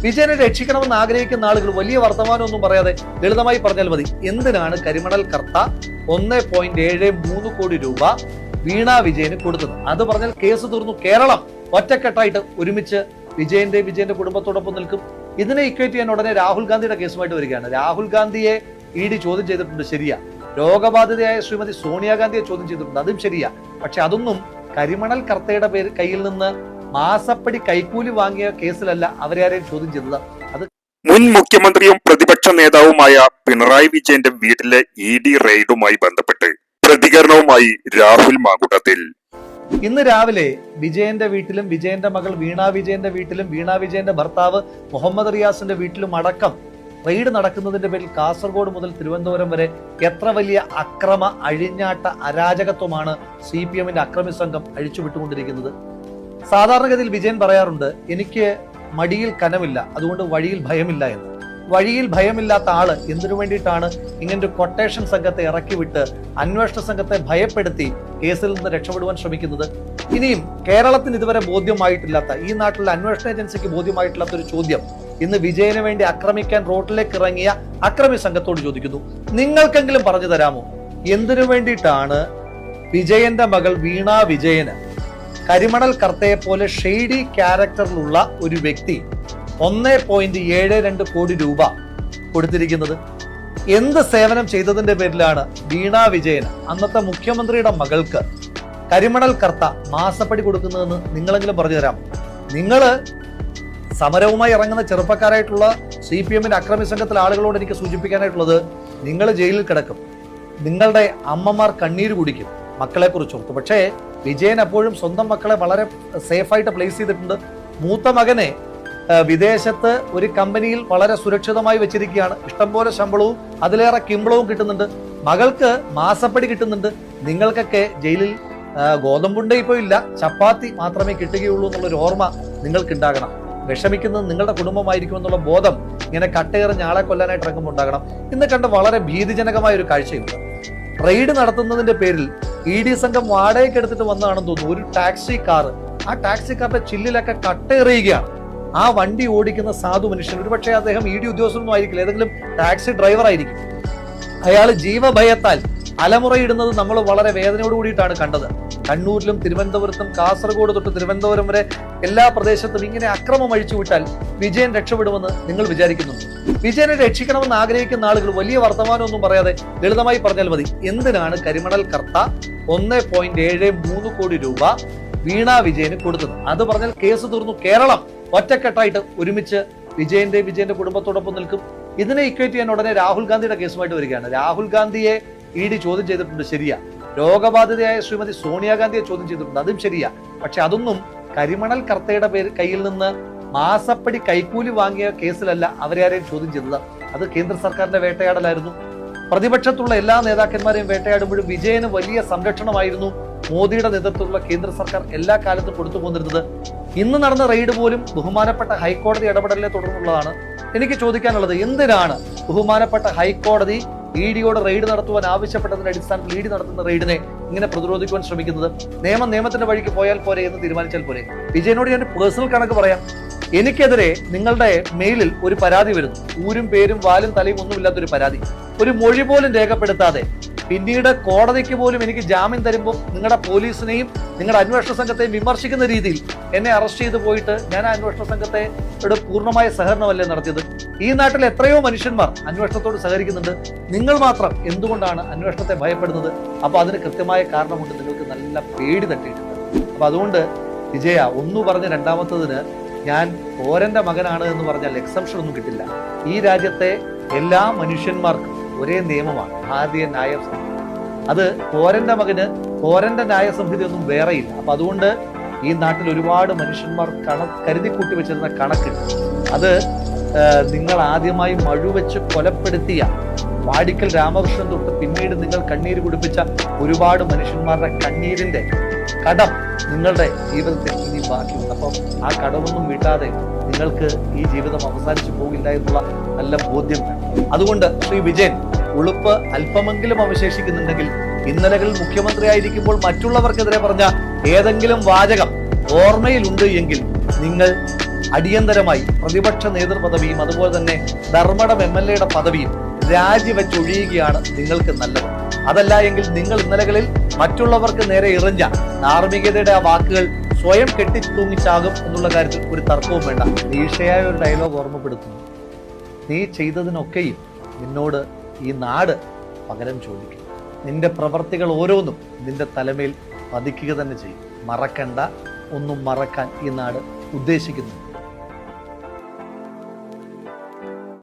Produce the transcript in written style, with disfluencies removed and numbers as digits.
വിജയനെ രക്ഷിക്കണമെന്ന് ആഗ്രഹിക്കുന്ന ആളുകൾ വലിയ വർത്തമാനമൊന്നും പറയാതെ ലളിതമായി പറഞ്ഞാൽ മതി. എന്തിനാണ് കരിമണൽ കർത്ത 1.73 കോടി രൂപ വീണ വിജയന് കൊടുത്തത്? അത് പറഞ്ഞാൽ കേസ് തീർന്നു. കേരളം ഒറ്റക്കെട്ടായിട്ട് ഒരുമിച്ച് വിജയന്റെ കുടുംബത്തോടൊപ്പം നിൽക്കും. ഇതിനെ ഇക്വേറ്റ് ചെയ്യാൻ ഉടനെ രാഹുൽ ഗാന്ധിയുടെ കേസുമായിട്ട് വരികയാണ്. രാഹുൽ ഗാന്ധിയെ ED ചോദ്യം ചെയ്തിട്ടുണ്ട്, ശരിയാ. രോഗബാധിതയായ ശ്രീമതി സോണിയാഗാന്ധിയെ ചോദ്യം ചെയ്തിട്ടുണ്ട്, അതും ശരിയാ. പക്ഷെ അതൊന്നും കരിമണൽ കർത്തയുടെ കയ്യിൽ നിന്ന് മാസപ്പടി കൈക്കൂലി വാങ്ങിയ കേസിലല്ല അവരെ ആരെയും ചോദ്യം ചെയ്തത്. അത് മുൻ മുഖ്യമന്ത്രിയും പ്രതിപക്ഷ നേതാവുമായ പിണറായി വിജയന്റെ വീട്ടിലെ ED റെയ്ഡുമായി ബന്ധപ്പെട്ട് പ്രതികരണവുമായി രാഹുൽ മാങ്കൂട്ടത്തിൽ. ഇന്ന് രാവിലെ വിജയന്റെ വീട്ടിലും വിജയന്റെ മകൾ വീണ വിജയന്റെ വീട്ടിലും വീണ വിജയന്റെ ഭർത്താവ് മുഹമ്മദ് റിയാസിന്റെ വീട്ടിലും അടക്കം റെയ്ഡ് നടക്കുന്നതിന്റെ പേരിൽ കാസർഗോഡ് മുതൽ തിരുവനന്തപുരം വരെ എത്ര വലിയ അക്രമ അഴിഞ്ഞാട്ട അരാജകത്വമാണ് CPMന്റെ അക്രമി സംഘം അഴിച്ചുവിട്ടുകൊണ്ടിരിക്കുന്നത്. സാധാരണഗതിയിൽ വിജയൻ പറയാറുണ്ട്, എനിക്ക് മടിയിൽ കനമില്ല, അതുകൊണ്ട് വഴിയിൽ ഭയമില്ല എന്ന്. വഴിയിൽ ഭയമില്ലാത്ത ആള് എന്തിനു വേണ്ടിയിട്ടാണ് ഇങ്ങനൊരു കൊട്ടേഷൻ സംഘത്തെ ഇറക്കിവിട്ട് അന്വേഷണ സംഘത്തെ ഭയപ്പെടുത്തി കേസിൽ നിന്ന് രക്ഷപ്പെടുവാൻ ശ്രമിക്കുന്നത്? ഇനിയും കേരളത്തിന് ഇതുവരെ ബോധ്യമായിട്ടില്ലാത്ത, ഈ നാട്ടിലെ അന്വേഷണ ഏജൻസിക്ക് ബോധ്യമായിട്ടില്ലാത്ത ഒരു ചോദ്യം ഇന്ന് വിജയന് വേണ്ടി ആക്രമിക്കാൻ റോഡിലേക്ക് ഇറങ്ങിയ അക്രമി സംഘത്തോട് ചോദിക്കുന്നു. നിങ്ങൾക്കെങ്കിലും പറഞ്ഞു തരാമോ, എന്തിനു വേണ്ടിയിട്ടാണ് വിജയന്റെ മകൾ വീണ വിജയന് കരിമണൽ കർത്തയെ പോലെ ഷെയ്ഡി ക്യാരക്ടറിലുള്ള ഒരു വ്യക്തി 1.72 കോടി രൂപ കൊടുത്തിരിക്കുന്നത്? എന്ത് സേവനം ചെയ്തതിന്റെ പേരിലാണ് വീണ വിജയന്, അന്നത്തെ മുഖ്യമന്ത്രിയുടെ മകൾക്ക്, കരിമണൽ കർത്ത മാസപ്പടി കൊടുക്കുന്നതെന്ന് നിങ്ങളെങ്കിലും പറഞ്ഞു തരാം? നിങ്ങള് സമരവുമായി ഇറങ്ങുന്ന ചെറുപ്പക്കാരായിട്ടുള്ള CPMന്റെ അക്രമി സംഘത്തിലെ ആളുകളോട് എനിക്ക് സൂചിപ്പിക്കാനായിട്ടുള്ളത്, നിങ്ങൾ ജയിലിൽ കിടക്കും, നിങ്ങളുടെ അമ്മമാർ കണ്ണീര് കുടിക്കും മക്കളെ കുറിച്ചോർത്ത്. പക്ഷേ വിജയൻ അപ്പോഴും സ്വന്തം മക്കളെ വളരെ സേഫായിട്ട് പ്ലേസ് ചെയ്തിട്ടുണ്ട്. മൂത്ത മകനെ വിദേശത്ത് ഒരു കമ്പനിയിൽ വളരെ സുരക്ഷിതമായി വെച്ചിരിക്കുകയാണ്. ഇഷ്ടംപോലെ ശമ്പളവും അതിലേറെ കിമ്പളവും കിട്ടുന്നുണ്ട്. മകൾക്ക് മാസപ്പടി കിട്ടുന്നുണ്ട്. നിങ്ങൾക്കൊക്കെ ജയിലിൽ ഗോതമ്പുണ്ട ഇപ്പോൾ ഇല്ല, ചപ്പാത്തി മാത്രമേ കിട്ടുകയുള്ളൂ എന്നുള്ളൊരു ഓർമ്മ നിങ്ങൾക്ക് ഉണ്ടാകണം. വിഷമിക്കുന്നത് നിങ്ങളുടെ കുടുംബമായിരിക്കും എന്നുള്ള ബോധം ഇങ്ങനെ കട്ടേറിഞ്ഞ ആളെ കൊല്ലാനായിട്ട് ഇറങ്ങുമ്പോൾ ഉണ്ടാകണം. ഇന്ന് കണ്ട വളരെ ഭീതിജനകമായ ഒരു കാഴ്ചയുണ്ട്. റെയ്ഡ് നടത്തുന്നതിന്റെ പേരിൽ ED സംഘം വാടകയ്ക്ക് എടുത്തിട്ട് വന്നതാണെന്ന് തോന്നുന്നു ഒരു ടാക്സി കാർ. ആ ടാക്സി കാറിന്റെ ചില്ലിലൊക്കെ കട്ടേറിയുകയാണ്. ആ വണ്ടി ഓടിക്കുന്ന സാധു മനുഷ്യൻ, ഒരുപക്ഷെ അദ്ദേഹം ED ഉദ്യോഗസ്ഥനൊന്നും ആയിരിക്കില്ല, ഏതെങ്കിലും ടാക്സി ഡ്രൈവർ ആയിരിക്കും. അയാൾ ജീവഭയത്താൽ അലമുറയിടുന്നത് നമ്മൾ വളരെ വേദനയോട് കൂടിയിട്ടാണ് കണ്ടത്. കണ്ണൂരിലും തിരുവനന്തപുരത്തും കാസർഗോഡ് തൊട്ട് തിരുവനന്തപുരം വരെ എല്ലാ പ്രദേശത്തും ഇങ്ങനെ അക്രമം അഴിച്ചുവിട്ടാൽ വിജയൻ രക്ഷപ്പെടുമെന്ന് നിങ്ങൾ വിചാരിക്കുന്നുണ്ട്? വിജയനെ രക്ഷിക്കണമെന്ന് ആഗ്രഹിക്കുന്ന ആളുകൾ വലിയ വർത്തമാനമൊന്നും പറയാതെ ലളിതമായി പറഞ്ഞാൽ മതി. എന്തിനാണ് കരിമണൽ കർത്ത 1.73 കോടി രൂപ വീണ വിജയന് കൊടുത്തത്? അത് പറഞ്ഞാൽ കേസ് തീർന്നു. കേരളം ഒറ്റക്കെട്ടായിട്ട് ഒരുമിച്ച് വിജയന്റെ കുടുംബത്തോടൊപ്പം നിൽക്കും. ഇതിനെ ഇക്വേറ്റ് ചെയ്യാൻ ഉടനെ രാഹുൽ ഗാന്ധിയുടെ കേസുമായിട്ട് വരികയാണ്. രാഹുൽ ഗാന്ധിയെ ED ചോദ്യം ചെയ്തിട്ടുണ്ട്, ശരിയാ. രോഗബാധിതയായ ശ്രീമതി സോണിയാഗാന്ധിയെ ചോദ്യം ചെയ്തിട്ടുണ്ട്, അതും ശരിയാ. പക്ഷെ അതൊന്നും കരിമണൽ കർത്തയുടെ കയ്യിൽ നിന്ന് മാസപ്പടി കൈക്കൂലി വാങ്ങിയ കേസിലല്ല അവരെ ആരെയും ചോദ്യം ചെയ്തത്. അത് കേന്ദ്ര സർക്കാരിന്റെ വേട്ടയാടലായിരുന്നു. പ്രതിപക്ഷത്തുള്ള എല്ലാ നേതാക്കന്മാരെയും വേട്ടയാടുമ്പോഴും വിജയന് വലിയ സംരക്ഷണമായിരുന്നു മോദിയുടെ നേതൃത്വത്തിലുള്ള കേന്ദ്ര സർക്കാർ എല്ലാ കാലത്തും കൊടുത്തു പോന്നിരുന്നത്. ഇന്ന് നടന്ന റെയ്ഡ് പോലും ബഹുമാനപ്പെട്ട ഹൈക്കോടതി ഇടപെടലിനെ തുടർന്നുള്ളതാണ്. എനിക്ക് ചോദിക്കാനുള്ളത്, എന്തിനാണ് ബഹുമാനപ്പെട്ട ഹൈക്കോടതി EDയോട് റെയ്ഡ് നടത്തുവാൻ ആവശ്യപ്പെട്ടതിന്റെ അടിസ്ഥാനത്തിൽ ED നടത്തുന്ന റെയ്ഡിനെ ഇങ്ങനെ പ്രതിരോധിക്കുവാൻ ശ്രമിക്കുന്നത്? നിയമത്തിന്റെ വഴിക്ക് പോയാൽ പോരെ എന്ന് തീരുമാനിച്ചാൽ പോരെ? വിജയനോട് ഞാൻ പേഴ്സണൽ കണക്ക് പറയാം. എനിക്കെതിരെ നിങ്ങളുടെ മെയിലിൽ ഒരു പരാതി വരുന്നു, ഊരും പേരും വാലും തലയും ഒന്നുമില്ലാത്തൊരു പരാതി. ഒരു മൊഴി പോലും രേഖപ്പെടുത്താതെ പിന്നീട് കോടതിക്ക് പോലും എനിക്ക് ജാമ്യം തരുമ്പോൾ നിങ്ങളുടെ പോലീസിനെയും നിങ്ങളുടെ അന്വേഷണ സംഘത്തെയും വിമർശിക്കുന്ന രീതിയിൽ എന്നെ അറസ്റ്റ് ചെയ്ത് പോയിട്ട് ഞാൻ ആ അന്വേഷണ സംഘത്തെ പൂർണ്ണമായ സഹകരണമല്ലേ നടത്തിയത്? ഈ നാട്ടിൽ എത്രയോ മനുഷ്യന്മാർ അന്വേഷണത്തോട് സഹകരിക്കുന്നുണ്ട്. നിങ്ങൾ മാത്രം എന്തുകൊണ്ടാണ് അന്വേഷണത്തെ ഭയപ്പെടുന്നത്? അപ്പൊ അതിന് കൃത്യമായ കാരണമുണ്ട്, നിങ്ങൾക്ക് നല്ല പേടി തട്ടിയിട്ടുണ്ട്. അപ്പൊ അതുകൊണ്ട് വിജയ, ഒന്നു പറഞ്ഞ് രണ്ടാമത്തതിന് ഞാൻ കോരന്റെ മകനാണ് എന്ന് പറഞ്ഞാൽ എക്സംഷൻ ഒന്നും കിട്ടില്ല. ഈ രാജ്യത്തെ എല്ലാ മനുഷ്യന്മാർക്കും ഒരേ നിയമമാണ്, ഭാരതീയ ന്യായ സംഹിത. അത് കോരന്റെ മകന് കോരന്റെ ന്യായ സംഹിത ഒന്നും വേറെയില്ല. അപ്പൊ അതുകൊണ്ട് ഈ നാട്ടിൽ ഒരുപാട് മനുഷ്യന്മാർ കരുതി കൂട്ടി വെച്ചിരുന്ന കണക്കുണ്ട്. അത് നിങ്ങൾ ആദ്യമായി മഴുവെച്ച് കൊലപ്പെടുത്തിയ വാടിക്കൽ രാമകൃഷ്ണൻ തൊട്ട് പിന്നീട് നിങ്ങൾ കണ്ണീര് കുടിപ്പിച്ച ഒരുപാട് മനുഷ്യന്മാരുടെ കണ്ണീരിന്റെ കടം നിങ്ങളുടെ ജീവിതത്തിൽ ഇനി ബാക്കിയുണ്ട്. അപ്പം ആ കടമൊന്നും വീട്ടാതെ നിങ്ങൾക്ക് ഈ ജീവിതം അവസാനിച്ചു പോകില്ല എന്നുള്ള നല്ല ബോധ്യം വേണം. അതുകൊണ്ട് ശ്രീ വിജയൻ, ഉളുപ്പ് അല്പമെങ്കിലും അവശേഷിക്കുന്നുണ്ടെങ്കിൽ ഇന്നലകളിൽ മുഖ്യമന്ത്രിയായിരിക്കുമ്പോൾ മറ്റുള്ളവർക്കെതിരെ പറഞ്ഞ ഏതെങ്കിലും വാചകം ഓർമ്മയിലുണ്ട് എങ്കിൽ നിങ്ങൾ അടിയന്തരമായി പ്രതിപക്ഷ നേതൃപദവിയും അതുപോലെ തന്നെ ധർമ്മടം MLA യുടെ പദവിയും രാജിവെച്ചൊഴിയുകയാണ് നിങ്ങൾക്ക് നല്ലത്. അതല്ല എങ്കിൽ നിങ്ങൾ ഇന്നലകളിൽ മറ്റുള്ളവർക്ക് നേരെ എറിഞ്ഞ ധാർമ്മികതയുടെ ആ വാക്കുകൾ സ്വയം കെട്ടിത്തൂങ്ങിച്ചാകും എന്നുള്ള കാര്യത്തിൽ ഒരു തർക്കവും വേണ്ട. ഈഷയായ ഒരു ഡയലോഗ് ഓർമ്മപ്പെടുത്തുന്നു: നീ ചെയ്തതിനൊക്കെയും നിന്നോട് ഈ നാട് പകരം ചോദിക്കും. നിന്റെ പ്രവർത്തികൾ ഓരോന്നും നിന്റെ തലമേൽ പതിക്കുക തന്നെ ചെയ്യും. മറക്കണ്ട, ഒന്നും മറക്കാൻ ഈ നാട് ഉദ്ദേശിക്കുന്നു.